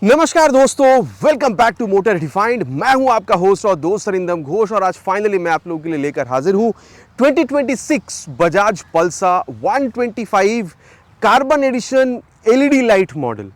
नमस्कार दोस्तों, welcome back to Motor Defined. मैं हूं आपका होस्ट और दोस्त अरिंदम घोष और आज फाइनली मैं आप लोगों के लिए लेकर हाजिर हूं 2026 Bajaj Pulsar 125 carbon edition LED light model.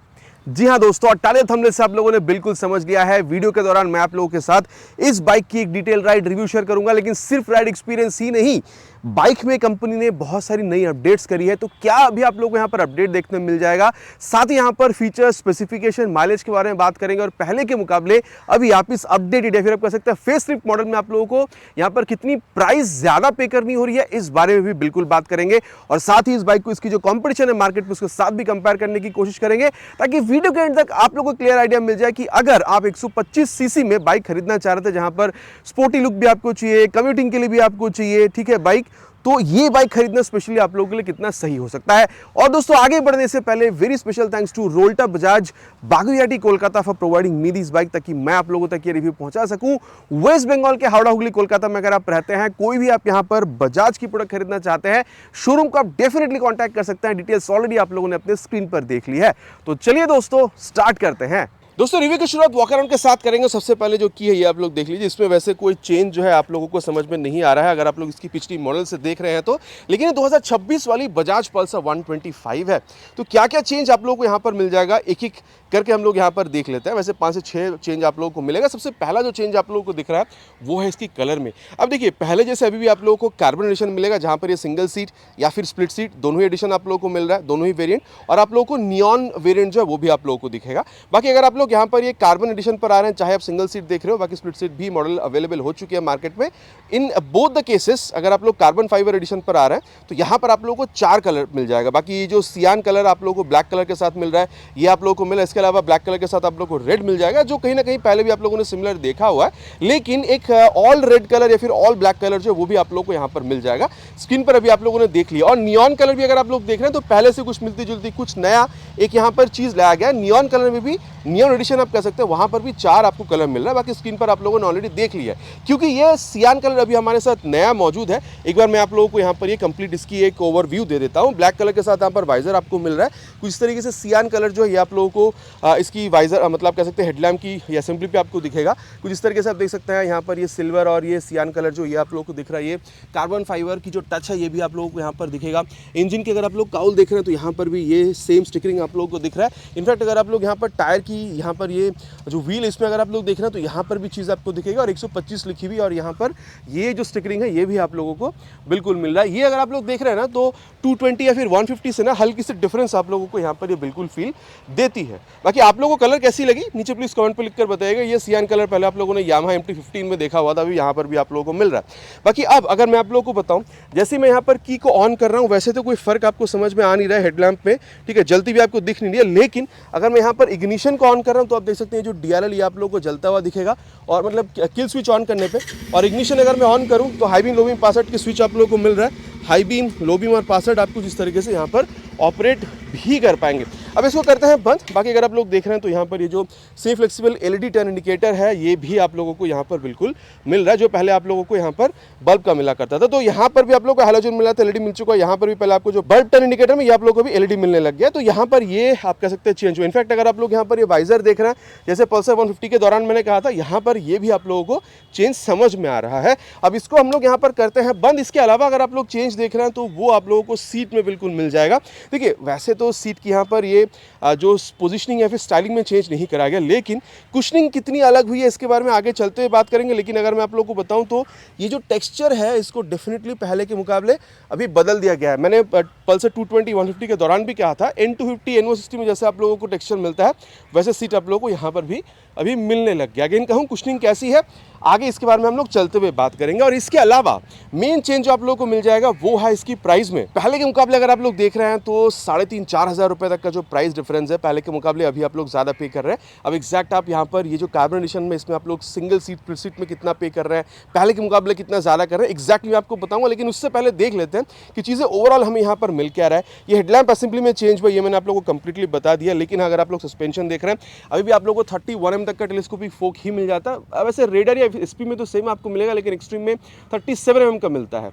जी हां दोस्तों, और टाले थंबनेल से आप लोगों ने बिल्कुल समझ लिया है। वीडियो के दौरान मैं आप लोगों के साथ इस बाइक की एक डिटेल राइड रिव्यू शेयर करूंगा, लेकिन सिर्फ राइड एक्सपीरियंस ही नहीं, बाइक में कंपनी ने बहुत सारी नई अपडेट्स करी है। तो क्या अभी आप लोगों को यहाँ पर अपडेट देखने मिल जाएगा, साथ ही यहाँ पर फीचर्स, स्पेसिफिकेशन, माइलेज के बारे में बात करेंगे और पहले के मुकाबले अभी आप इस अपडेटेड या फिर आप कह सकते हैं फेस लिफ्ट मॉडल में आप लोगों को यहाँ पर कितनी प्राइस ज्यादा पे करनी हो रही है, इस बारे में भी बिल्कुल बात करेंगे। और साथ ही इस बाइक को इसकी जो कॉम्पिटिशन है मार्केट में उसके साथ भी कंपेयर करने की कोशिश करेंगे, ताकि वीडियो के एंड तक आप लोगों को क्लियर आइडिया मिल जाए कि अगर आप 125 सीसी में बाइक खरीदना चाह रहे थे, जहां पर स्पोर्टी लुक भी आपको चाहिए, कम्यूटिंग के लिए भी आपको चाहिए, ठीक है बाइक, तो ये बाइक खरीदना स्पेशली आप लोगों के लिए कितना सही हो सकता है। और दोस्तों आगे बढ़ने से पहले very special thanks to Rolta Bajaj Baguiati Kolkata for providing me this bike, ताकि मैं आप लोगों तक ये रिव्यू पहुंचा सकूं। वेस्ट बंगाल के हावड़ा हुगली कोलकाता में अगर आप रहते हैं, कोई भी आप यहां पर बजाज की प्रोडक्ट खरीदना चाहते हैं, शोरूम को आप डेफिनेटली कॉन्टैक्ट कर सकते हैं। डिटेल्स ऑलरेडी आप लोगों ने अपने स्क्रीन पर देख ली है। तो चलिए दोस्तों स्टार्ट करते हैं। दोस्तों रिव्यू की शुरुआत वॉक अराउंड के साथ करेंगे। सबसे पहले जो की है ये आप लोग देख लीजिए। इसमें वैसे कोई चेंज जो है आप लोगों को समझ में नहीं आ रहा है अगर आप लोग इसकी पिछली मॉडल से देख रहे हैं तो, लेकिन ये 2026 वाली बजाज पल्सर 125 है। तो क्या क्या चेंज आप लोगों को यहाँ पर मिल जाएगा, एक एक करके हम लोग यहाँ पर देख लेते हैं। वैसे 5 से 6 चेंज आप लोगों को मिलेगा। सबसे पहला जो चेंज आप लोगों को दिख रहा है वो है इसकी कलर में। अब देखिए, पहले जैसे अभी भी आप लोगों को कार्बन एडिशन मिलेगा, जहाँ पर ये सिंगल सीट या फिर स्प्लिट सीट दोनों ही एडिशन आप लोगों को मिल रहा है, दोनों ही वेरिएंट। और आप लोगों को नियॉन वेरिएंट जो है वो भी आप लोगों को दिखेगा। बाकी अगर आप लोग यहाँ पर ये कार्बन एडिशन पर आ रहे हैं, चाहे आप सिंगल सीट देख रहे हो, बाकी स्प्लिट सीट भी मॉडल अवेलेबल हो चुकी है मार्केट में। इन बोथ द केसेस अगर आप लोग कार्बन फाइबर एडिशन पर आ रहे हैं तो यहाँ पर आप लोगों को 4 कलर मिल जाएगा। बाकी ये जो सियान कलर आप लोगों को ब्लैक कलर के साथ मिल रहा है, ये आप लोगों को मिला। इसके अलावा ब्लैक कलर के साथ आप लोगों को रेड मिल जाएगा, जो कहीं ना कहीं पहले भी आप लोगों ने सिमिलर देखा हुआ है, लेकिन एक ऑल रेड कलर या फिर ऑल ब्लैक कलर जो वो भी आप लोगों को यहाँ पर मिल जाएगा। स्क्रीन पर अभी आप लोगों ने देख लिया। और नियॉन कलर भी अगर आप लोग देख रहे हैं तो पहले से कुछ मिलती जुलती कुछ नया एक यहाँ पर चीज लाया गया। नियॉन कलर में भी, नियॉन एडिशन आप कह सकते हैं, वहां पर भी 4 आपको कलर मिल रहा है। बाकी स्क्रीन पर आप लोगों ने ऑलरेडी देख लिया है, क्योंकि ये सियान कलर अभी हमारे साथ नया मौजूद है। एक बार मैं आप लोगों को यहाँ पर ये कंप्लीट इसकी एक ओवरव्यू दे देता हूँ। ब्लैक कलर के साथ यहाँ पर वाइजर आपको मिल रहा है। कुछ इस तरीके से सियान कलर जो है ये आप लोगों को इसकी वाइजर मतलब कह सकते हैं हेडलैम्प की असेंबली पे आपको दिखेगा। कुछ इस तरीके से आप देख सकते हैं यहाँ पर ये सिल्वर और ये सियान कलर जो ये आप लोगों को दिख रहा है, ये कार्बन फाइबर की जो टच है ये भी आप लोगों को यहाँ पर दिखेगा। इंजन की अगर आप लोग काउल देख रहे हैं तो यहाँ पर भी ये सेम स्टिकरिंग आप लोगों को दिख रहा है। इनफैक्ट अगर आप लोग यहाँ पर टायर की यहाँ पर ये जो व्हील इसमें अगर आप लोग देख रहे हैं तो यहाँ पर भी चीज़ आपको दिखेगा और 125 लिखी हुई, और यहाँ पर ये जो स्टिकरिंग है ये भी आप लोगों को बिल्कुल मिल रहा है। ये अगर आप लोग देख रहे हैं ना तो 220 या फिर 150 से ना हल्की सी डिफरेंस आप लोगों को यहाँ पर ये बिल्कुल फील देती है। बाकी आप लोगों को कलर कैसी लगी नीचे प्लीज कमेंट पर लिखकर बताइएगा। ये सियान कलर पहले आप लोगों ने यामाहा MT-15 में देखा हुआ था, अभी यहाँ पर भी आप लोगों को मिल रहा है। बाकी अब अगर मैं आप लोगों को बताऊं, जैसे मैं यहाँ पर की को ऑन कर रहा हूँ वैसे तो कोई फर्क आपको समझ में आ नहीं रहा है हेडलैम्प में, ठीक है, जलती भी आपको दिख नहीं रही है। लेकिन अगर मैं यहाँ पर इग्निशन को ऑन कर रहा हूँ तो आप देख सकते हैं जो DRL ये आप लोगों को जलता हुआ दिखेगा, और मतलब किल स्विच ऑन करने पे। और इग्निशन अगर मैं ऑन करूं तो high beam low beam password की स्विच आप लोगों को मिल रहा है। हाई बीम, लो बीम और पासवर्ड आपको जिस तरीके से यहाँ पर ऑपरेट भी कर पाएंगे। अब इसको करते हैं बंद। बाकी अगर आप लोग देख रहे हैं तो यहाँ पर ये जो same flexible LED turn indicator है ये भी आप लोगों को यहाँ पर बिल्कुल मिल रहा है, जो पहले आप लोगों को यहाँ पर बल्ब का मिला करता था। तो यहाँ पर भी आप लोगों को हैलोजन मिला था, LED मिल चुका है। यहाँ पर भी पहले आपको जो बल्ब टर्न इंडिकेटर में ये आप लोगों को भी LED मिलने लग गया। तो यहाँ पर ये आप कह सकते हैं चेंज हुआ। इनफैक्ट अगर आप लोग यहाँ पर ये वाइजर देख रहे हैं, जैसे पल्सर 150 के दौरान मैंने कहा था, यहाँ पर ये भी आप लोगों को चेंज समझ में आ रहा है। अब इसको हम लोग यहाँ पर करते हैं बंद। इसके अलावा अगर आप लोग चेंज देख रहे हैं तो वो आप लोगों को सीट में बिल्कुल मिल जाएगा। देखिए, वैसे तो सीट की यहाँ पर ये जो पोजीशनिंग या फिर स्टाइलिंग में चेंज नहीं करा गया, लेकिन कुशनिंग कितनी अलग हुई है इसके बारे में आगे चलते हुए बात करेंगे। लेकिन अगर मैं आप लोगों को बताऊं तो ये जो टेक्सचर है इसको डेफिनेटली पहले के मुकाबले अभी बदल दिया गया है। मैंने पल्सर 220 150 के दौरान भी कहा था, N250 NO60 में जैसे आप लोगों को टेक्सचर मिलता है वैसे सीट आप लोगों को यहाँ पर भी अभी मिलने लग गया। अगेन कहूँ कुशनिंग कैसी है आगे इसके बारे में हम लोग चलते हुए बात करेंगे। और इसके अलावा मेन चेंज जो आप लोगों को मिल जाएगा वो है इसकी प्राइस में। पहले के मुकाबले अगर आप लोग देख रहे हैं तो 3,500-4 हज़ार रुपए तक का जो प्राइस डिफरेंस है पहले के मुकाबले अभी आप लोग ज़्यादा पे कर रहे हैं। अब एग्जैक्ट आप यहाँ पर ये जो कार्बन एडिशन में इसमें आप लोग सिंगल सीट में कितना पे कर रहे हैं, पहले के मुकाबले कितना ज़्यादा कर रहे हैं, एग्जैक्टली मैं आपको बताऊंगा। लेकिन उससे पहले देख लेते हैं कि चीज़ें ओवरऑल हमें यहाँ पर मिल क्या रहा है। ये हेडलैम्प असेंबली में चेंज हुआ, ये मैंने आप लोगों को कंप्लीटली बता दिया। लेकिन अगर आप लोग सस्पेंशन देख रहे हैं, अभी भी आप लोगों को 31 mm तक का टेलीस्कोपिक फोक ही मिल जाता है। वैसे रेडर या SP में तो सेम आपको मिलेगा, लेकिन एक्सट्रीम में 37 mm का मिलता है।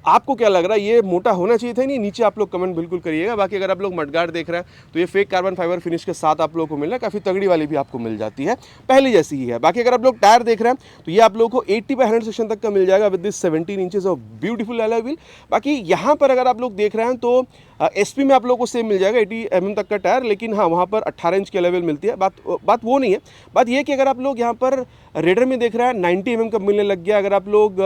आपको क्या लग रहा है, ये मोटा होना चाहिए था नहीं? नीचे आप लोग कमेंट बिल्कुल करिएगा। बाकी अगर आप लोग मडगार्ड देख रहे हैं तो ये फेक कार्बन फाइबर फिनिश के साथ आप लोगों को मिल रहा है, काफ़ी तगड़ी वाली भी आपको मिल जाती है, पहले जैसी ही है। बाकी अगर आप लोग टायर देख रहे हैं तो ये आप लोगों को 80/100 सेक्शन तक का मिल जाएगा with this 17 inches of beautiful alloy wheel. बाकी यहाँ पर अगर आप लोग देख रहे हैं तो एसपी में आप लोगों को सेम मिल जाएगा 80 mm तक का टायर, लेकिन हाँ वहाँ पर 18 इंच की अलॉय व्हील मिलती है। बात वो नहीं है, बात ये कि अगर आप लोग यहाँ पर रेडर में देख रहे हैं 90 mm का मिलने लग गया। अगर आप लोग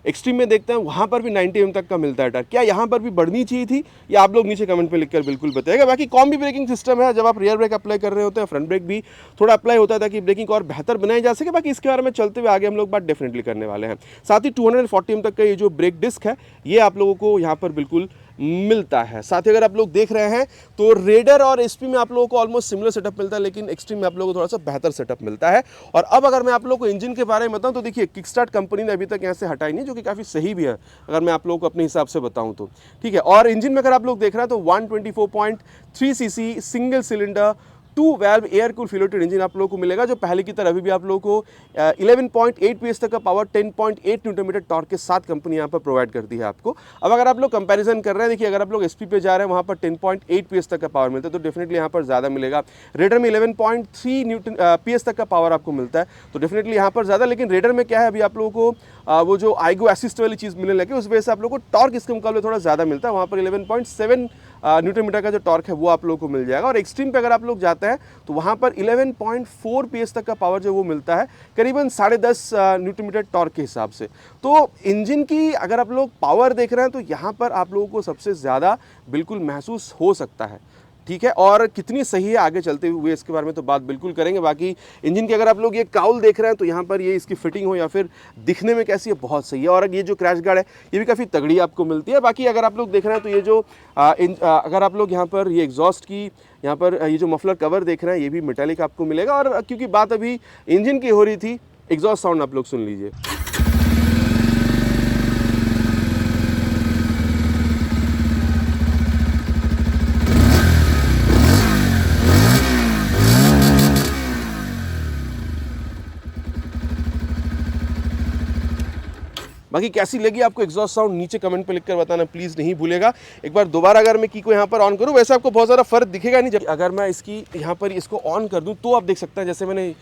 एक्सट्रीम में देखते हैं वहाँ पर भी 90 mm तक का मिलता है टायर। क्या यहाँ पर भी बढ़नी चाहिए थी, या आप लोग नीचे कमेंट में लिखकर बिल्कुल बताइएगा। बाकी कॉम्बी ब्रेकिंग सिस्टम है, जब आप रियर ब्रेक अप्लाई कर रहे होते हैं फ्रंट ब्रेक भी थोड़ा अप्लाई होता है ताकि ब्रेकिंग को और बेहतर बनाई जा सके। बाकी इसके बारे में चलते हुए आगे हम लोग बात डेफिनेटली करने वाले हैं। साथ ही 240 mm तक का ये जो ब्रेक डिस्क है ये आप लोगों को यहाँ पर बिल्कुल मिलता है। साथ ही अगर आप लोग देख रहे हैं तो रेडर और एसपी में आप लोगों को ऑलमोस्ट सिमिलर सेटअप मिलता है, लेकिन एक्सट्रीम में आप लोगों को थोड़ा सा बेहतर सेटअप मिलता है। और अब अगर मैं आप लोगों को इंजन के बारे में बताऊं तो देखिए, किकस्टार्ट कंपनी ने अभी तक यहाँ से हटाई नहीं, जो कि काफ़ी सही भी है अगर मैं आप लोगों को अपने हिसाब से बताऊं तो, ठीक है। और इंजन में अगर आप लोग देख रहे हैं तो 124.3 CC single cylinder 2 valve air cool fuelated engine आप लोगों को मिलेगा, जो पहले की तरह अभी भी आप लोगों को 11.8 PS तक का पावर 10.8 न्यूटन मीटर टॉर्क के साथ कंपनी यहाँ पर प्रोवाइड करती है आपको। अब अगर आप लोग कंपैरिजन कर रहे हैं, देखिए अगर आप लोग एसपी पे जा रहे हैं वहाँ पर 10.8 PS तक का पावर मिलता है, तो डेफिनेटली यहाँ पर ज़्यादा मिलेगा। रेडर में 11.3 न्यूटन PS तक का पावर आपको मिलता है, तो डेफिनेटली यहाँ पर ज़्यादा। लेकिन रेडर में क्या है, अभी आप लोगों को वो जो आईगो असिस्ट वाली चीज़ मिलने लगे, उस वजह से आप लोगों को टॉर्क इसके मुकाबले थोड़ा ज़्यादा मिलता है। वहाँ पर 11.7 न्यूटन मीटर का जो टॉर्क है वो आप लोगों को मिल जाएगा। और एक्सट्रीम पे अगर आप लोग जाते हैं तो वहाँ पर 11.4 PS तक का पावर जो वो मिलता है, करीबन 10.5 न्यूटन मीटर टॉर्क के हिसाब से। तो इंजन की अगर आप लोग पावर देख रहे हैं तो यहाँ पर आप लोगों को सबसे ज़्यादा बिल्कुल महसूस हो सकता है, ठीक है। और कितनी सही है आगे चलते हुए इसके बारे में तो बात बिल्कुल करेंगे। बाकी इंजन के अगर आप लोग ये काउल देख रहे हैं तो यहाँ पर ये इसकी फिटिंग हो या फिर दिखने में कैसी है, बहुत सही है। और ये जो क्रैश गार्ड है ये भी काफ़ी तगड़ी आपको मिलती है। बाकी अगर आप लोग देख रहे हैं तो ये जो अगर आप लोग यहाँ पर ये एग्जॉस्ट की यहाँ पर ये जो मफलर कवर देख रहे हैं ये भी मेटालिक आपको मिलेगा। और क्योंकि बात अभी इंजन की हो रही थी, एग्जॉस्ट साउंड आप लोग सुन लीजिए। बाकी कैसी लगी आपको एग्जॉस्ट साउंड, नीचे कमेंट पे लिखकर बताना प्लीज़ नहीं भूलेगा। एक बार दोबारा अगर मैं की को यहाँ पर ऑन करूँ, वैसे आपको बहुत ज़्यादा फर्क दिखेगा नहीं। जब अगर मैं इसकी यहाँ पर इसको ऑन कर दूँ तो आप देख सकते हैं, जैसे मैंने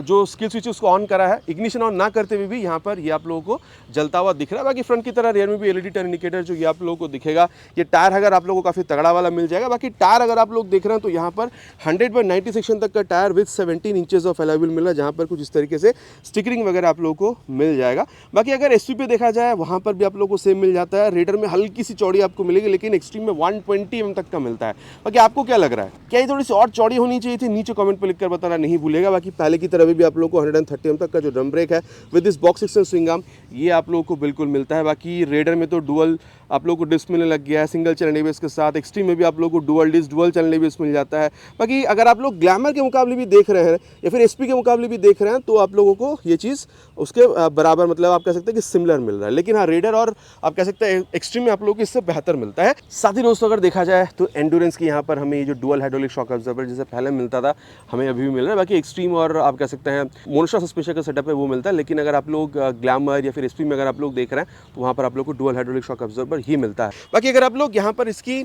जो स्किल स्विच उसको ऑन करा है, इग्निशन ऑन ना करते हुए भी यहाँ पर ये आप लोगों को जलता हुआ दिख रहा है। बाकी फ्रंट की तरह रेयर में भी एलईडी टर्न इंडिकेटर जो ये आप लोगों को दिखेगा। ये टायर अगर आप लोगों को काफ़ी तगड़ा वाला मिल जाएगा। बाकी टायर अगर आप लोग देख रहे हैं तो यहाँ पर 100/90 सेक्शन तक का tyre with 17 inches of alloy wheel मिल रहा है, जहाँ पर कुछ इस तरीके से स्टिकरिंग वगैरह आप लोगों को मिल जाएगा। बाकी अगर एसपी पे देखा जाए वहाँ पर भी आप लोगों को सेम मिल जाता है। रेडर में हल्की सी चौड़ी आपको मिलेगी, लेकिन एक्सट्रीम में 120 mm तक का मिलता है। बाकी आपको क्या लग रहा है, क्या ये थोड़ी सी और चौड़ी होनी चाहिए थी? नीचे कमेंट पे लिखकर बताना नहीं भूलेगा। बाकी पहले की तरह भी आप लोगों को 130 mm तक का जो ड्रम ब्रेक है with this box action swing arm ये आप लोगों को बिल्कुल मिलता है। बाकी रेडर में तो डुअल आप लोगों को डिस्क मिलने लग गया है, सिंगल चैनल एबीएस के साथ। एक्सट्रीम में भी आप लोगों को dual disc dual channel ABS मिल जाता है। बाकी अगर आप लोग ग्लैमर के मुकाबले भी देख रहे हैं या फिर एसपी के मुकाबले भी देख रहे हैं तो आप लोगों को ये चीज़ उसके बराबर, मतलब आप कह सकते हैं कि सिमिलर मिल रहा है। लेकिन हाँ, रेडर और आप कह सकते हैं एक्सट्रीम में आप लोगों को इससे बेहतर मिलता है। साथ ही दोस्तों अगर देखा जाए तो एंडोरेंस की यहाँ पर हमें ये जो डुअल हाइड्रोलिक शॉक अब्जॉर्बर जैसे पहले मिलता था, हमें अभी भी मिल रहा है। बाकी एक्सट्रीम और आप कह सकते हैं मोनोशॉक सस्पेंशन का सेटअप है वो मिलता है। लेकिन अगर आप लोग ग्लैमर या फिर एसपी में अगर आप लोग देख रहे हैं तो वहाँ पर आप लोग को डुअल हाइड्रोलिक शॉक अब्जॉर्बर ही मिलता है। बाकी अगर आप लोग यहाँ पर इसकी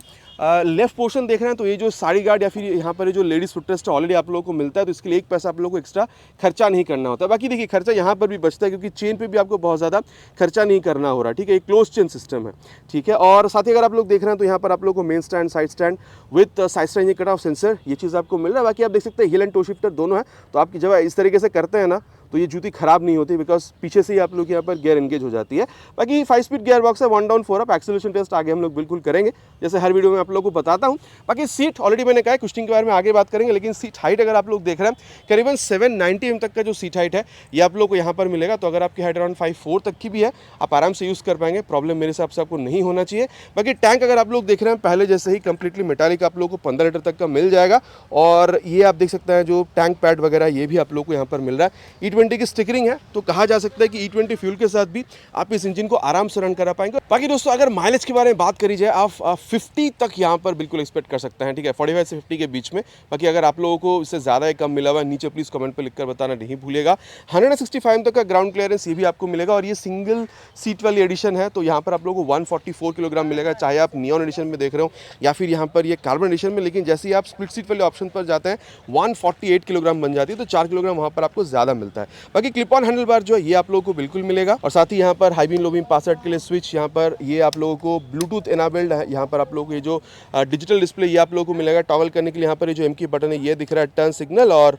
लेफ्ट पोर्शन देख रहे हैं तो ये जो साड़ी गार्ड या फिर यहाँ पर जो लेडीज फुटरेस्ट ऑलरेडी आप लोगों को मिलता है, तो इसके लिए एक पैसा आप लोगों को एक्स्ट्रा खर्चा नहीं करना होता है। बाकी देखिए खर्चा यहाँ पर भी बचता है क्योंकि चेन पे भी आपको बहुत ज़्यादा खर्चा नहीं करना हो रहा, ठीक है। एक क्लोज चेन सिस्टम है, ठीक है। और साथ ही अगर आप लोग देख रहे हैं तो यहाँ पर आप लोग को main stand, side stand with side stand cut off sensor ये चीज़ आपको मिल रहा है। बाकी आप देख सकते हैं हिल एंड टो शिफ्टर दोनों है, तो आपकी जब इस तरीके से करते हैं ना तो ये जूती खराब नहीं होती, बिकॉज पीछे से ही आप लोग यहाँ पर गियर एंगेज हो जाती है। बाकी 5 स्पीड गियर बॉक्स है, 1 डाउन 4 अप। एक्सेलरेशन टेस्ट आगे हम लोग बिल्कुल करेंगे, जैसे हर वीडियो में आप लोगों को बताता हूँ। बाकी सीट ऑलरेडी मैंने कहा है, कुशनिंग के बारे में आगे बात करेंगे। लेकिन सीट हाइट अगर आप लोग देख रहे हैं करीबन 790 mm तक का जो सीट हाइट है ये आप लोग को यहाँ पर मिलेगा। तो अगर आपकी हाइट अराउंड 5'4" तक की भी है आप आराम से यूज़ कर पाएंगे, प्रॉब्लम मेरे हिसाब से आपको नहीं होना चाहिए। बाकी टैंक अगर आप लोग देख रहे हैं पहले जैसे ही कंप्लीटली मेटालिक आप लोग को 15 लीटर तक का मिल जाएगा। और ये आप देख सकते हैं जो टैंक पैड वगैरह ये भी आप लोग को यहाँ पर मिल रहा है। E20 की स्टिकरिंग है, तो कहा जा सकता है कि E20 फ्यूल के साथ भी आप इस इंजन को आराम से रन करा पाएंगे। बाकी दोस्तों अगर माइलेज के बारे में बात करी जाए, आप 50 तक यहाँ पर बिल्कुल एक्सपेक्ट कर सकते हैं, ठीक है, 45 से 50 के बीच में। बाकी अगर आप लोगों को इससे ज़्यादा ही कम मिला हुआ है, नीचे प्लीज़ कमेंट पर लिखकर बताना नहीं भूलिएगा। 165 तक का ग्राउंड क्लियरेंस ये भी आपको मिलेगा, और ये सिंगल सीट वाली एडिशन है, तो यहाँ पर आप लोगों को 144 किलोग्राम मिलेगा, चाहे आप नियॉन एडिशन में देख रहे हो या फिर यहाँ पर ये कार्बन एडिशन में। लेकिन जैसे ही आप स्प्लिट सीट वाले ऑप्शन पर जाते हैं 148 किलोग्राम बन जाती है, तो 4 किलोग्राम वहाँ पर आपको ज़्यादा मिलता है। बाकी क्लिप ऑन हैंडल बार जो है ये आप लोगों को बिल्कुल मिलेगा, और साथ ही यहाँ पर high beam low beam pass out के लिए स्विच, यहाँ पर ये आप लोगों को ब्लूटूथ एनाबल्ड है। यहाँ पर आप लोगों को ये जो डिजिटल डिस्प्ले ये आप लोगों को मिलेगा। टॉगल करने के लिए यहाँ पर ये जो एम की बटन है ये दिख रहा है, टर्न सिग्नल, और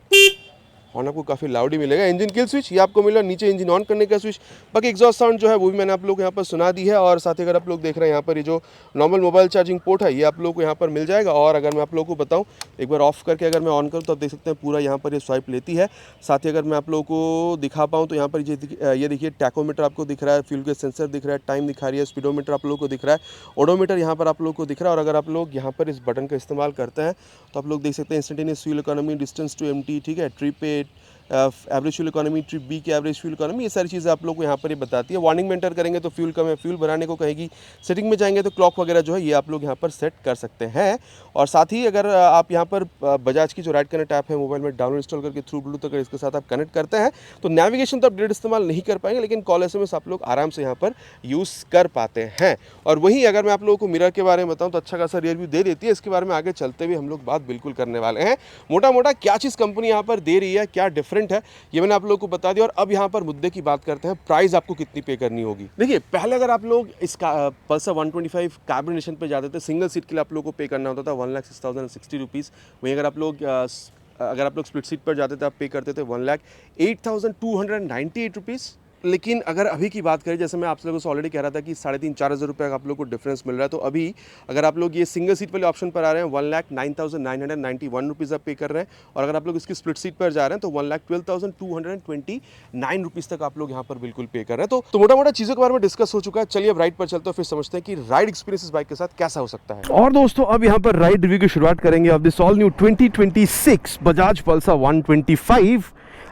हॉर्न आपको काफ़ी लाउड ही मिलेगा। इंजन किल स्विच ये आपको मिला, नीचे इंजन ऑन करने का स्विच। बाकी एग्जॉस्ट साउंड जो है वो भी मैंने आप लोग को यहाँ पर सुना दी है। और साथ ही अगर आप लोग देख रहे हैं यहाँ पर ये जो नॉर्मल मोबाइल चार्जिंग पोर्ट है ये आप लोग को यहाँ पर मिल जाएगा। और अगर मैं आप लोगों को बताऊँ, एक बार ऑफ करके अगर मैं ऑन करूँ तो आप देख सकते हैं पूरा यहाँ पर ये स्वाइप लेती है। साथ ही अगर मैं आप लोगों को दिखा पाऊँ तो यहाँ पर ये देखिए टैकोमीटर आपको दिख रहा है, फ्यूल के सेंसर दिख रहा है, टाइम दिखा रही है, स्पीडोमीटर आप लोगों को दिख रहा है, ओडोमीटर यहाँ पर आप लोगों को दिख रहा है। और अगर आप लोग यहाँ पर इस बटन का इस्तेमाल करते हैं तो आप लोग देख सकते हैं instantaneous fuel economy, distance to empty, ठीक है, trip A, average fuel economy, trip B की एवरेज फ्यूल इकोनॉमी, ये सारी चीज़ें आप लोग को यहाँ पर ये बताती है। वार्निंग में एंटर करेंगे तो फ्यूल कम है, फ्यूल भराने को कहेगी। सेटिंग में जाएंगे तो क्लॉक वगैरह जो है ये आप लोग यहाँ पर सेट कर सकते हैं। और साथ ही अगर आप यहाँ पर बजाज की जो राइड कनेक्ट ऐप है मोबाइल में डाउनलोड इंस्टॉल करके थ्रू ब्लूटूथ अगर इसके साथ आप कनेक्ट करते हैं तो नेविगेशन तो आप डायरेक्ट इस्तेमाल नहीं कर पाएंगे, लेकिन कॉल SMS आप लोग आराम से यहाँ पर यूज़ कर पाते हैं। और वहीं अगर मैं आप लोगों को मिरर के बारे में बताऊँ तो अच्छा खासा रियर व्यू दे देती है। इसके बारे में आगे चलते हुए हम लोग बात बिल्कुल करने वाले हैं। मोटा मोटा क्या चीज़ कंपनी यहाँ पर दे रही है, क्या डिफरेंट है, ये मैंने आप लोगों को बता दिया। और अब यहाँ पर मुद्दे की बात करते हैं, प्राइस आपको कितनी पे करनी होगी। देखिए पहले अगर आप लोग इस पल्सर 125 कार्बन एडिशन पे जाते थे, सिंगल सीट के लिए आप लोगों को पे करना होता था 1,06,060 रुपीज़। वहीं अगर आप लोग स्प्लिट सीट पर जाते थे आप पे करते थे 1,08,298 रुपीज़। लेकिन अगर अभी की बात करें, जैसे मैं आप लोगों से ऑलरेडी कह रहा था कि 3,500-4 हज़ार रुपये का आप लोग को डिफरेंस मिल रहा है, तो अभी अगर आप लोग ये सिंगल सीट वाले ऑप्शन पर आ रहे हैं 1,09,991 रुपीज़ आप पे कर रहे हैं। और अगर आप लोग इसकी स्प्लिट सीट पर जा रहे हैं तो 1,12,229 रुपीज़ तक आप लोग यहाँ पर बिल्कुल पे कर रहे हैं। तो मोटा मोटा चीज़ों के बारे में डिस्कस हो चुका है। चलिए अब राइड पर चलते हैं, फिर समझते हैं कि राइड एक्सपीरियंस इस बाइक के साथ कैसा हो सकता है। और दोस्तों अब यहाँ पर राइड रिव्यू की शुरुआत करेंगे of this all new 2026 Bajaj Pulsar 125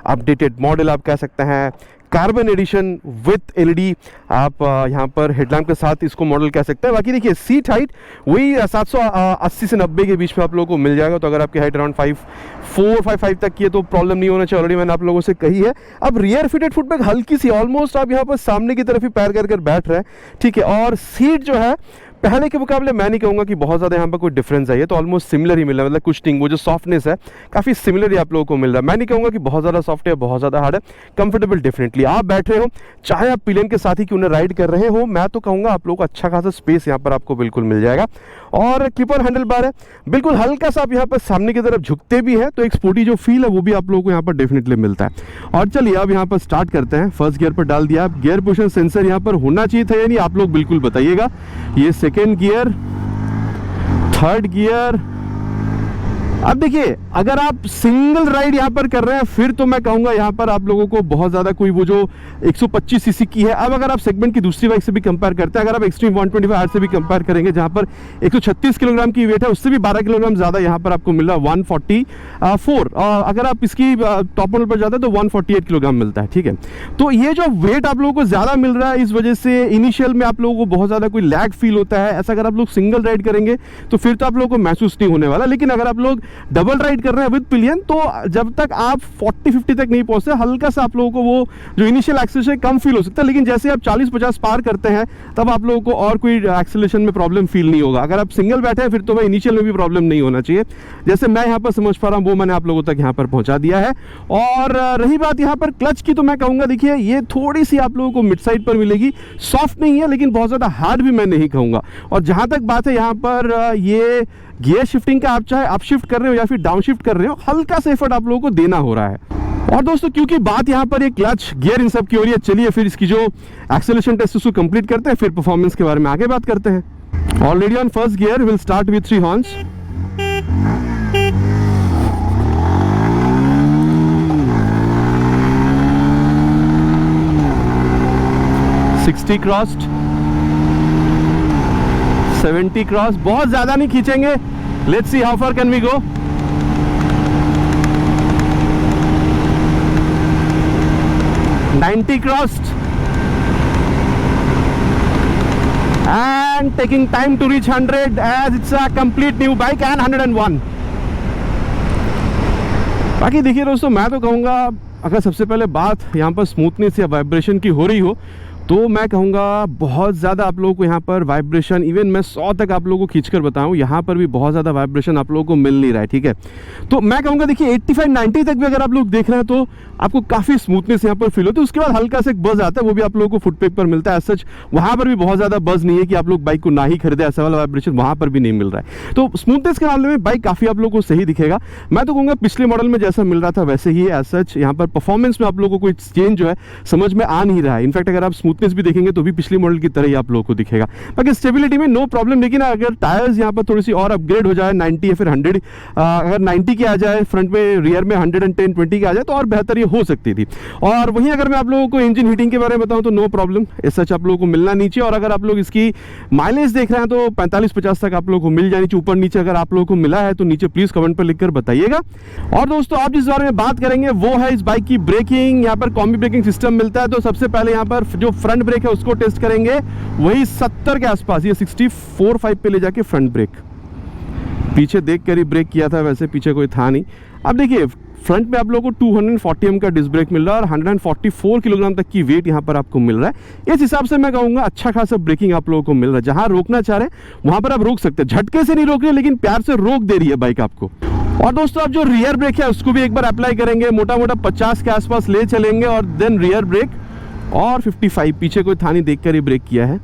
updated model आप कह सकते हैं, कार्बन एडिशन विथ LED आप यहाँ पर हेडलैम्प के साथ इसको मॉडल कह सकते हैं। बाकी देखिए सीट हाइट वही 780 से 90 के बीच में आप लोगों को मिल जाएगा। तो अगर आपकी हाइट अराउंड 5'4" तक की है तो प्रॉब्लम नहीं होना चाहिए, ऑलरेडी मैंने आप लोगों से कही है। अब रियर फिटेड फुटबैग हल्की सी, ऑलमोस्ट आप यहाँ पर सामने की तरफ ही पैर कर बैठ रहे हैं, ठीक है। और सीट जो है पहले के मुकाबले मैं नहीं कहूँगा कि बहुत ज़्यादा यहाँ पर कोई डिफरेंस है, तो ऑलमोस्ट सिमिलर ही मिल रहा है, मतलब कुछ नहीं, वो जो सॉफ्टनेस है काफ़ी सिमिलर ही आप लोगों को मिल रहा है। मैं नहीं कहूँगा कि बहुत ज़्यादा सॉफ्ट है, बहुत ज़्यादा हार्ड है, कंफर्टेबल डेफिनेटली आप बैठ रहे हो, चाहे आप पिलियन के साथ ही क्यों ना राइड कर रहे हो, मैं तो कहूँगा आप लोगों को अच्छा खासा स्पेस यहाँ पर आपको बिल्कुल मिल जाएगा। और क्लिप ऑन हैंडल बार है, बिल्कुल हल्का सा आप यहाँ पर सामने की तरफ झुकते भी हैं तो एक स्पोर्टी जो फील है वो भी आप लोगों को यहाँ पर डेफिनेटली मिलता है। और चलिए अब यहाँ पर स्टार्ट करते हैं। फर्स्ट गियर पर डाल दिया, गियर पोजिशन सेंसर यहाँ पर होना चाहिए था या नहीं आप लोग बिल्कुल बताइएगा। ये सेकेंड गियर, थर्ड गियर। अब देखिए अगर आप सिंगल राइड यहाँ पर कर रहे हैं फिर तो मैं कहूँगा यहाँ पर आप लोगों को बहुत ज़्यादा कोई वो जो 125 सीसी की है। अब अगर आप सेगमेंट की दूसरी बाइक से भी कंपेयर करते हैं, अगर आप एक्सट्रीम 125R से भी कंपेयर करेंगे जहाँ पर 136 किलोग्राम की वेट है, उससे भी 12 किलोग्राम ज़्यादा यहाँ पर आपको मिल रहा है 144। अगर आप इसकी टॉप मॉडल पर जाते हैं तो 148 किलोग्राम मिलता है, ठीक है। तो ये जो वेट आप लोगों को ज़्यादा मिल रहा है इस वजह से इनिशियल में आप लोगों को बहुत ज़्यादा कोई लैग फील होता है। ऐसा अगर आप लोग सिंगल राइड करेंगे तो फिर तो आप लोगों को महसूस नहीं होने वाला। लेकिन अगर आप लोग डबल राइड कर रहे हैं विद पिलियन तो जब तक आप 40-50 तक नहीं पहुंचते, हल्का सा आप लोगों को वो जो इनिशियल एक्सेलरेशन कम फील हो सकता है। लेकिन जैसे आप 40-50 पार करते हैं तब आप लोगों को और कोई एक्सेलरेशन में प्रॉब्लम फील नहीं होगा। अगर आप सिंगल बैठे हैं फिर तो भाई इनिशियल में भी प्रॉब्लम नहीं होना चाहिए। जैसे मैं यहाँ पर समझ पा रहा हूँ वो मैंने आप लोगों तक यहाँ पर पहुंचा दिया है। और रही बात यहाँ पर क्लच की, तो मैं कहूँगा देखिए ये थोड़ी सी आप लोगों को मिड साइड पर मिलेगी, सॉफ्ट नहीं है लेकिन बहुत ज़्यादा हार्ड भी मैं नहीं कहूँगा। और जहाँ तक बात है यहाँ पर ये गियर शिफ्टिंग का, आप चाहे अप शिफ्ट कर रहे हो या फिर डाउन शिफ्ट कर रहे हो, हल्का सा एफर्ट आप लोगों को देना हो रहा है। और दोस्तों क्योंकि बात यहाँ पर ये क्लच गियर इन सब की हो रही है, चलिए फिर इसकी जो एक्सेलरेशन टेस्ट उसको कंप्लीट करते हैं, फिर परफॉर्मेंस के बारे में आगे बात करते हैं। Already on first gear will start with 3 horns. $60 crossed, 70 cross, बहुत ज्यादा नहीं खींचेंगे, let's see how far can we go. 90 crossed and taking time to reach 100 as it's a complete new bike and 101. बाकी देखिए दोस्तों, मैं तो कहूँगा अगर सबसे पहले बात यहाँ पर स्मूथनेस या वाइब्रेशन की हो रही हो तो मैं कहूँगा बहुत ज़्यादा आप लोगों को यहाँ पर वाइब्रेशन, इवन मैं 100 तक आप लोगों को खींचकर बताऊँ, यहाँ पर भी बहुत ज़्यादा वाइब्रेशन आप लोगों को मिल नहीं रहा है, ठीक है। तो मैं कहूँगा देखिए 85-90 तक भी अगर आप लोग देख रहे हैं तो आपको काफ़ी स्मूथनेस यहाँ पर फील होती है। उसके बाद हल्का सा एक बज़ आता है, वो भी आप लोगों को फुटपेक पर मिलता है। सच वहाँ पर भी बहुत ज़्यादा बज़ नहीं है कि आप लोग बाइक को ना ही खरीदे, ऐसा वाला वाइब्रेशन वहाँ पर भी नहीं मिल रहा है। तो स्मूथनेस के मामले में बाइक काफ़ी आप लोगों को सही दिखेगा। मैं तो कहूँगा पिछले मॉडल में जैसा मिल रहा था वैसे ही है। सच यहाँ पर परफॉर्मेंस में आप लोगों को कोई चेंज जो है समझ में आ नहीं रहा है। इनफैक्ट अगर आप स्मूथनेस भी देखेंगे तो भी पिछले मॉडल की तरह ही आप लोगों को दिखेगा। बाकी स्टेबिलिटी में नो प्रॉब्लम, लेकिन अगर टायर्स यहाँ पर थोड़ी सी और अपग्रेड हो जाए 90 या फिर 100, अगर 90 की आ जाए फ्रंट में, रियर में 110-20 की आ जाए तो और बेहतर ये हो सकती थी। और वहीं अगर मैं आप लोगों को इंजन हीटिंग के बारे में बताऊं तो नो प्रॉब्लम, सच आप लोगों को मिलना नीचे। और अगर आप लोग इसकी माइलेज देख रहे हैं तो 45-50 तक आप लोगों को मिल जानी चाहिए। ऊपर नीचे अगर आप लोगों को मिला है तो नीचे प्लीज कमेंट पर लिखकर बताइएगा। और दोस्तों आप जिस बारे में बात करेंगे वो है इस बाइक की ब्रेकिंग। यहाँ पर कॉम्बी ब्रेकिंग सिस्टम मिलता है, तो सबसे पहले यहाँ पर जो फ्रंट ब्रेक है उसको टेस्ट करेंगे, वही 70 के आसपास, ये 64-5 पे ले जाके फ्रंट ब्रेक। पीछे देख कर ही ब्रेक किया था, वैसे पीछे कोई था नहीं। अब देखिए फ्रंट में आप लोगों को 240 एम का डिस्क ब्रेक मिल रहा है और 144 किलोग्राम तक की वेट यहाँ पर आपको मिल रहा है। इस हिसाब से मैं कहूँगा अच्छा खासा ब्रेकिंग आप लोगों को मिल रहा है। जहाँ रोकना चाह रहे हैं वहाँ पर आप रोक सकते हैं, झटके से नहीं रोक रहे लेकिन प्यार से रोक दे रही है बाइक आपको। और दोस्तों आप जो रियर ब्रेक है उसको भी एक बार अप्लाई करेंगे, मोटा मोटा 50 के आसपास ले चलेंगे और देन रियर ब्रेक, और 55 पीछे कोई था नहीं देख कर ही ब्रेक किया है।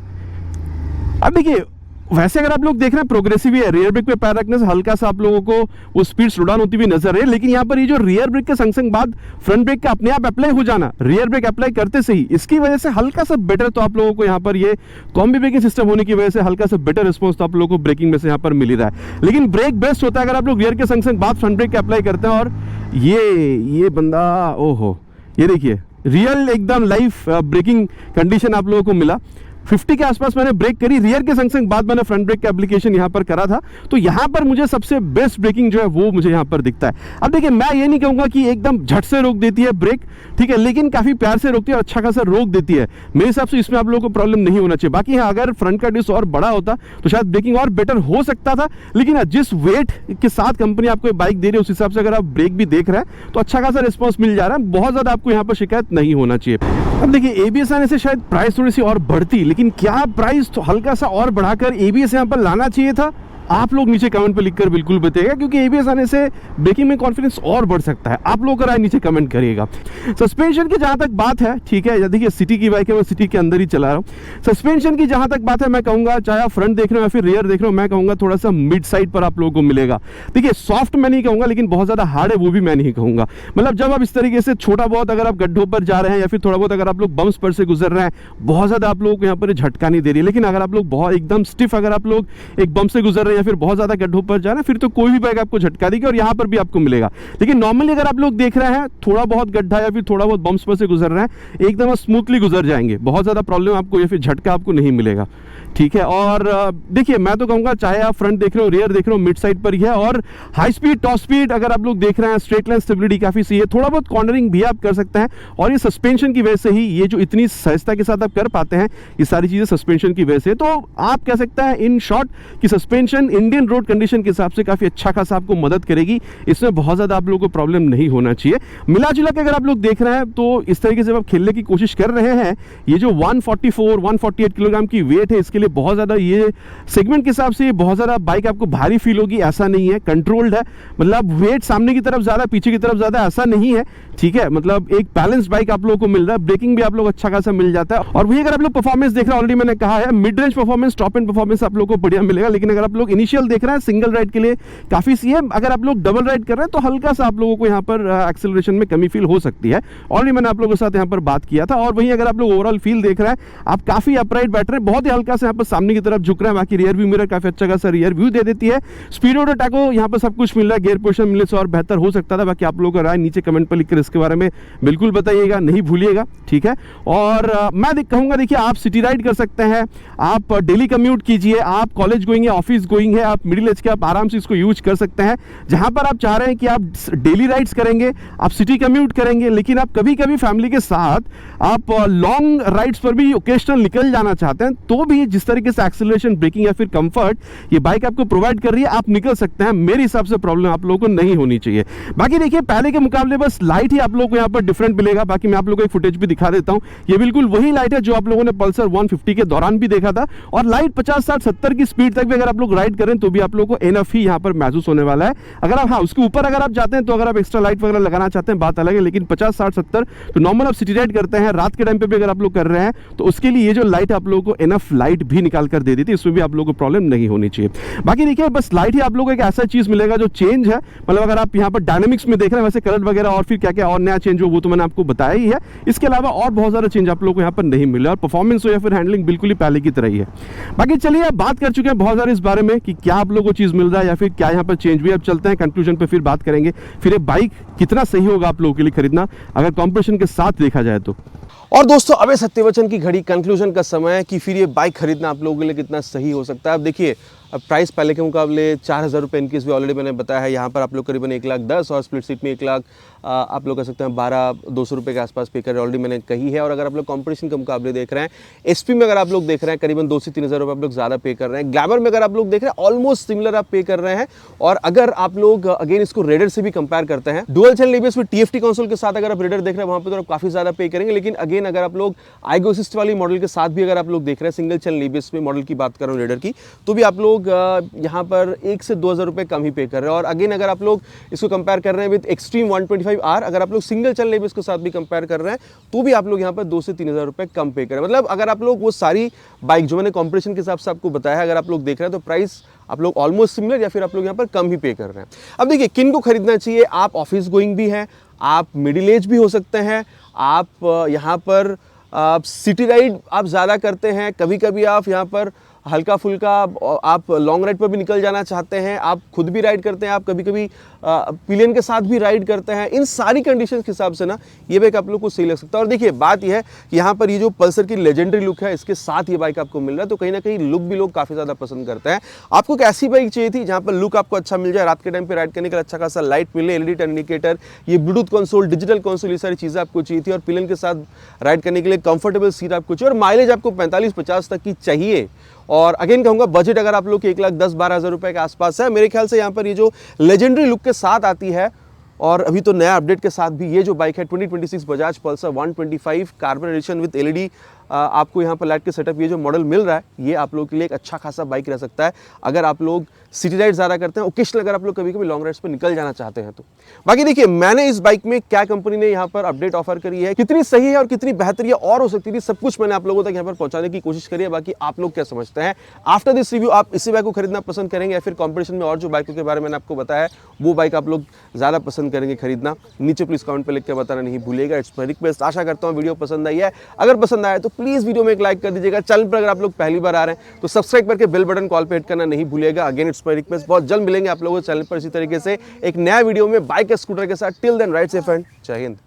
अब देखिए वैसे अगर आप लोग देख रहे हैं प्रोग्रेसिव ही है, रियर ब्रेक पे पैर रखने से हल्का सा आप लोगों को वो स्पीड स्लो डाउन होती हुई नजर है। लेकिन यहाँ पर ये जो रियर ब्रेक के संग संग बाद फ्रंट ब्रेक का अपने आप अप्लाई हो जाना, रियर ब्रेक अप्लाई करते से ही, इसकी वजह से हल्का सा बेटर तो आप लोगों को यहाँ पर ये कॉम्बी ब्रेकिंग सिस्टम होने की वजह से हल्का सा बेटर रिस्पॉन्स तो आप लोगों को ब्रेकिंग में से यहाँ पर मिल ही रहा है। लेकिन ब्रेक बेस्ट होता है अगर आप लोग रियर के संग संग बाद फ्रंट ब्रेक अप्लाई करते हैं। और ये बंदा, ओहो ये देखिए रियल एकदम लाइफ ब्रेकिंग कंडीशन आप लोगों को मिला। 50 के आसपास मैंने ब्रेक करी, रियर के संग संग बाद मैंने फ्रंट ब्रेक का एप्लीकेशन यहाँ पर करा था, तो यहाँ पर मुझे सबसे बेस्ट ब्रेकिंग जो है वो मुझे यहाँ पर दिखता है। अब देखिए मैं ये नहीं कहूँगा कि एकदम झट से रोक देती है ब्रेक, ठीक है, लेकिन काफ़ी प्यार से रोकती है और अच्छा खासा रोक देती है। मेरे हिसाब से इसमें आप लोगों को प्रॉब्लम नहीं होना चाहिए। बाकी हाँ अगर फ्रंट का डिस्क और बड़ा होता तो शायद ब्रेकिंग और बेटर हो सकता था, लेकिन जिस वेट के साथ कंपनी आपको बाइक दे रही है उस हिसाब से अगर आप ब्रेक भी देख रहे हैं तो अच्छा खासा रिस्पॉन्स मिल जा रहा है। बहुत ज़्यादा आपको यहाँ पर शिकायत नहीं होना चाहिए। अब देखिए ABS आने से शायद प्राइस थोड़ी सी और बढ़ती, लेकिन क्या प्राइस तो हल्का सा और बढ़ाकर ABS यहाँ पर लाना चाहिए था? आप लोग नीचे कमेंट पर लिखकर बिल्कुल बताइएगा, क्योंकि ABS आने से ब्रेकिंग में कॉन्फिडेंस और बढ़ सकता है। आप लोग राय नीचे कमेंट करिएगा। सस्पेंशन की जहां तक बात है, ठीक है, देखिए सिटी की बाइक है, मैं सिटी के अंदर ही चला रहा हूँ। सस्पेंशन की जहां तक बात है मैं कहूँगा चाहे आप फ्रंट देख रहे हो या फिर रियर देख रहे हो, मैं कहूँगा थोड़ा सा मिड साइड पर आप लोगों को मिलेगा। देखिए सॉफ्ट मैं नहीं कहूँगा, लेकिन बहुत ज़्यादा हार्ड है वो भी मैं नहीं कहूँगा। मतलब जब आप इस तरीके से छोटा बहुत अगर आप गड्ढों पर जा रहे हैं या फिर थोड़ा बहुत अगर आप लोग बम्स पर से गुजर रहे हैं, बहुत ज़्यादा आप लोगों को यहाँ पर झटका नहीं दे रही है। लेकिन अगर आप लोग बहुत एकदम स्टिफ अगर आप लोग एक बम से गुजर रहे हैं या फिर बहुत ज़्यादा गड्ढों पर जाना, फिर तो कोई भी बाइक आपको झटका देगी और यहाँ पर भी आपको मिलेगा। लेकिन नॉर्मली अगर आप लोग देख रहे हैं थोड़ा बहुत गड्ढा या फिर थोड़ा बहुत बम्स पर से गुजर रहे हैं, एकदम स्मूथली गुजर जाएंगे, बहुत ज़्यादा प्रॉब्लम आपको या फिर झटका आपको नहीं मिलेगा, ठीक है। और देखिए मैं तो कहूँगा चाहे आप फ्रंट देख रहे हो रियर देख रहे हो, मिड साइड पर ही है। और हाई स्पीड टॉप स्पीड अगर आप लोग देख रहे हैं, स्ट्रेट लाइन स्टेबिलिटी काफ़ी सही है, थोड़ा बहुत कॉर्नरिंग भी आप कर सकते हैं। और ये सस्पेंशन की वजह से ही ये जो इतनी सहजता के साथ आप कर पाते हैं, ये सारी चीज़ें सस्पेंशन की वजह से। तो आप कह सकते हैं इन शॉर्ट कि सस्पेंशन इंडियन रोड कंडीशन के हिसाब से काफ़ी अच्छा खासा आपको मदद करेगी। इसमें बहुत ज़्यादा आप लोगों को प्रॉब्लम नहीं होना चाहिए। मिला जुला के अगर आप लोग देख रहे हैं तो इस तरीके से आप खेलने की कोशिश कर रहे हैं, ये जो 148 किलोग्राम की वेट है, इसके लिए बहुत ज़्यादा ये सेगमेंट के हिसाब से ये बहुत ज़्यादा बाइक आपको भारी फील होगी, ऐसा नहीं है। कंट्रोल्ड है, मतलब वेट सामने की तरफ ज़्यादा पीछे की तरफ ज़्यादा ऐसा नहीं है, ठीक है। मतलब एक बैलेंस बाइक आप लोगों को मिल रहा है, ब्रेकिंग भी आप लोग अच्छा खासा मिल जाता है। और वही अगर आप लोग परफॉर्मेंस देख रहे हैं, ऑलरेडी मैंने कहा है mid range performance top and performance आप लोगों को बढ़िया मिलेगा। लेकिन अगर आप लोग इनिशियल देख रहे हैं सिंगल राइड के लिए काफ़ी सी है, अगर आप लोग डबल राइड कर रहे हैं तो हल्का सा आप लोगों को यहाँ पर एक्सेलरेशन में कमी फील हो सकती है। ऑलरेडी मैंने आप लोगों के साथ यहाँ पर बात किया था। और वहीं अगर आप लोग ओवरऑल फील देख रहे हैं, आप काफ़ी अपराइट बैठ रहे हैं, बहुत ही हल्का से यहाँ पर सामने की तरफ झुक रहा है, बाकी रियर व्यू मिरर काफी अच्छा खासा रियर व्यू दे देती है। स्पीडो टैको यहाँ पर सब कुछ मिल रहा है, गियर पोजीशन मिलने से और बेहतर हो सकता था, बाकी आप लोगों का राय नीचे कमेंट पर लिखकर इसके बारे में बिल्कुल बताइएगा, नहीं भूलिएगा, ठीक है। और मैं कहूँगा देखिए आप सिटी राइड कर सकते हैं, आप डेली कम्यूट कीजिए, आप कॉलेज गोइंग है, ऑफिस गोइंग है, आप मिडिल एज के, आप आराम से इसको यूज कर सकते हैं। जहां पर आप चाह रहे हैं कि आप डेली राइड्स करेंगे, आप सिटी कम्यूट करेंगे, लेकिन आप कभी कभी फैमिली के साथ आप लॉन्ग राइड्स पर भी ओकेशनल निकल जाना चाहते हैं, तो भी जिस तरीके से एक्सेलरेशन, ब्रेकिंग या फिर कंफर्ट ये बाइक आपको प्रोवाइड कर रही है, आप निकल सकते हैं। मेरे हिसाब से प्रॉब्लम आप लोगों को नहीं होनी चाहिए। बाकी देखिए पहले के मुकाबले बस लाइट ही आप लोगों को यहाँ पर डिफरेंट मिलेगा। बाकी मैं आप लोगों को एक फुटेज भी दिखा देता हूँ, ये बिल्कुल वही लाइट है जो आप लोगों ने पल्सर 150 के दौरान भी देखा था, और लाइट 50, 60, 70 की स्पीड तक भी अगर आप लोग राइड करें तो भी आप लोगों को एनफ ही यहाँ पर महसूस होने वाला है। अगर आप उसके ऊपर अगर आप जाते हैं तो अगर आप एक्स्ट्रा लाइट वगैरह लगाना चाहते हैं बात अलग है, लेकिन 50, 60, 70 तो नॉर्मल आप सिटी राइड करते हैं, रात के टाइम पे भी अगर आप लोग कर रहे हैं तो उसके लिए ये जो लाइट आप लोगों को एनफ लाइट भी निकाल कर दे देती है, इसमें भी आप लोगों को प्रॉब्लम नहीं होनी चाहिए। बाकी देखिए बस लाइट ही आप लोगों को एक ऐसा चीज मिलेगा जो चेंज है, मतलब अगर आप यहाँ पर डायनेमिक्स में देख रहे हैं, वैसे कलर वगैरह और फिर क्या क्या और नया चेंज हो वो तो मैंने आपको बताया ही है। इसके अलावा और बहुत सारा चेंज आप लोगों को यहाँ पर नहीं मिला, और परफॉर्मेंस हो या फिर हैंडलिंग बिल्कुल ही पहले की तरह ही है। बाकी चलिए अब बात कर चुके हैं बहुत सारे इस बारे में कि क्या आप लोगों को चीज मिल रहा है या फिर क्या यहाँ पर चेंज हुई। अब चलते हैं कंक्लूजन पे, फिर बात करेंगे फिर ये बाइक कितना सही होगा आप लोगों के लिए खरीदना अगर कॉम्पिटिशन के साथ देखा जाए तो। और दोस्तों अबे सत्यवचन की घड़ी कंक्लूजन का समय है कि फिर ये बाइक खरीदना आप लोगों के लिए कितना सही हो सकता है। अब देखिए अब प्राइस पहले के मुकाबले 4,000 रुपये इनकेस भी ऑलरेडी मैंने बताया है। यहाँ पर आप लोग करीबन 1,10,000 और स्प्लिट सीट में 1,00,000 आप लोग कह सकते हैं 12,200 रुपये के आसपास पे कर रहे हैं, ऑलरेडी मैंने कही है। और अगर आप लोग कंपटीशन के मुकाबले देख रहे हैं, एसपी में अगर आप लोग देख रहे हैं करीबन 2 से 3,000 रुपये आप लोग ज़्यादा पे कर रहे हैं। ग्लैमर में अगर आप लोग देख रहे हैं ऑलमोस्ट सिमिलर आप पे कर रहे हैं। और अगर आप लोग अगेन इसको रेडर से भी कंपेयर करते हैं, डुअल चैनल एबीएस में TFT कंसोल के साथ अगर आप रेडर देख रहे हैं वहाँ पर तो आप काफ़ी ज़्यादा पे करेंगे। लेकिन अगेन अगर आप लोग आइगो असिस्ट वाली मॉडल के साथ भी अगर आप लोग देख रहे हैं, सिंगल चैनल एबीएस में मॉडल की बात कर रहा हूँ रेडर की, तो भी आप लोग यहाँ पर 1 से 2,000 रुपये कम ही पे कर रहे हैं। और अगेन अगर आप लोग इसको कंपेयर कर रहे हैं विद एक्सट्रीम 125R, अगर आप लोग सिंगल चैनल एबीएस के साथ भी कंपेयर कर रहे हैं तो भी आप लोग यहाँ पर 2 से 3,000 रुपये कम पे कर रहे हैं। मतलब अगर आप लोग वो सारी बाइक जो मैंने कॉम्पिटिशन के हिसाब से आपको बताया है अगर आप लोग देख रहे हैं तो प्राइस आप लोग ऑलमोस्ट सिमिलर या फिर आप लोग यहाँ पर कम ही पे कर रहे हैं। अब देखिए किन को खरीदना चाहिए, आप ऑफिस गोइंग भी हैं, आप मिडिल एज भी हो सकते हैं, आप यहाँ पर आप सिटी राइड आप ज़्यादा करते हैं, कभी कभी आप यहाँ पर हल्का फुल्का आप लॉन्ग राइड पर भी निकल जाना चाहते हैं, आप खुद भी राइड करते हैं, आप कभी कभी पिलियन के साथ भी राइड करते हैं। इन सारी कंडीशंस के हिसाब से ना ये बाइक आप लोग को सही लग सकता है। और देखिए बात यह है कि यहाँ पर ये जो पल्सर की लेजेंडरी लुक है इसके साथ ये बाइक आपको मिल रहा है, तो कहीं ना कहीं लुक भी लोग काफ़ी ज़्यादा पसंद करते हैं। आपको एक ऐसी बाइक चाहिए थी जहाँ पर लुक आपको अच्छा मिल जाए, रात के टाइम पर राइड करने का अच्छा खासा लाइट मिले, LED टर्न इंडिकेटर, ये ब्लूटूथ कंसोल, डिजिटल कंसोल, ये सारी चीज़ें आपको चाहिए थी। और पिलियन के साथ राइड करने के लिए कंफर्टेबल सीट आपको चाहिए, और माइलेज आपको 45-50 तक की चाहिए। और अगेन कहूँगा बजट अगर आप लोग के 1,10,000-12,000 रुपये के आसपास है, मेरे ख्याल से यहाँ पर ये जो लेजेंडरी लुक के साथ आती है और अभी तो नया अपडेट के साथ भी ये जो बाइक है 2026 Bajaj Pulsar 125 carbon edition with LED आपको यहाँ पर लाइट के सेटअप ये जो मॉडल मिल रहा है, ये आप लोगों के लिए एक अच्छा खासा बाइक रह सकता है अगर आप लोग सिटी राइड ज़्यादा करते हैं, ओकेशनल अगर आप लोग कभी कभी लॉन्ग राइड्स पर निकल जाना चाहते हैं तो। बाकी देखिए मैंने इस बाइक में क्या कंपनी ने यहाँ पर अपडेट ऑफर करी है, कितनी सही है और कितनी बेहतर ये और हो सकती थी, सब कुछ मैंने आप लोगों तक यहाँ पर पहुँचाने की कोशिश करी है। बाकी आप लोग क्या समझते हैं आफ्टर दिस रिव्यू, आप इसी बाइक को खरीदना पसंद करेंगे या फिर कॉम्पिटिशन में और जो बाइकों के बारे में मैंने आपको बताया है वो बाइक आप लोग ज़्यादा पसंद करेंगे खरीदना? नीचे प्लीज़ कमेंट पर लिख के बताना नहीं भूलिएगा। It's my request. आशा करता हूँ वीडियो पसंद आई है, अगर पसंद आया तो प्लीज़ वीडियो में एक लाइक कर दीजिएगा। चैनल पर अगर आप लोग पहली बार आ रहे हैं तो सब्सक्राइब करके बेल बटन कॉल पे हिट करना नहीं भूलिएगा। Again it's my request. बहुत जल्द मिलेंगे आप लोगों को चैनल पर इसी तरीके से एक नया वीडियो में बाइक या स्कूटर के साथ। Till then ride safe and जय हिंद।